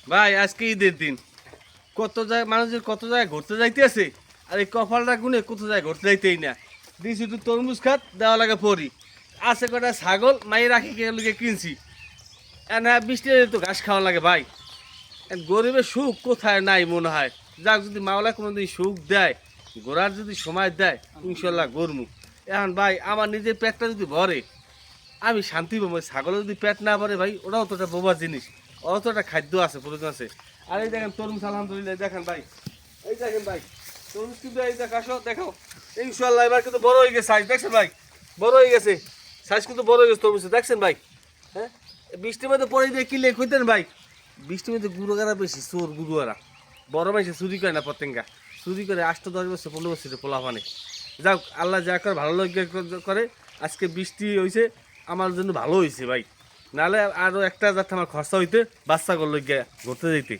ভাই আজকে ঈদের দিন, কত জায়গায় মানুষের কত জায়গায় ঘুরতে যাইতে আছে, আর এই কপালটা গুনে কত জায়গায় ঘুরতে যাইতেই না। দিয়েছি একটু তরমুজ খাত দেওয়া লাগে পরি, আছে কটা ছাগল মাই রাখি লোকে কিনছি। হ্যাঁ, বৃষ্টি তো ঘাস খাওয়া লাগে ভাই। গরিবের সুখ কোথায় নাই মনে হয়। যাক, যদি মাওলা কোনোদিন সুখ দেয়, ঘোরার যদি সময় দেয়, ইনশাল্লাহ গরমু। এখন ভাই আমার নিজের পেটটা যদি ভরে আমি শান্তি পাবো। ছাগলে যদি পেট না ভরে ভাই, ওটাও তো একটা বোবার জিনিস, ওরাও তো একটা খাদ্য আছে, প্রয়োজন আছে। আর এই দেখেন তরমুজ, আলহামদুলিল্লাহ দেখেন ভাই, এই দেখেন ভাই তরমুজ কিন্তু এই দেখ, আসো দেখো, ইনশাল্লাহ এবার কিন্তু বড় হয়ে গেছে সাইজ, দেখছেন ভাই, বড় হয়ে গেছে সাইজ, কিন্তু বড় হয়ে গেছে তরমুজ, দেখছেন ভাই। হ্যাঁ, বৃষ্টির মধ্যে পরে দিয়ে কিনলে খুঁজতেন ভাই, বৃষ্টির মধ্যে গুঁড়োগারা বেশি, চোর গুরুয়ারা বড় মাইসে চুরি করে না, পতেঙ্গা চুরি করে 8-10 বছর 15 বছর পোলা পানে। যাক, আল্লাহ যা করে ভালো লাগে করে। আজকে বৃষ্টি হয়েছে আমার জন্য ভালো হয়েছে ভাই, নাহলে আরও একটা যাতে আমার খরচা হইতে বাচ্চা করলো গিয়ে ঘুরতে যেতে।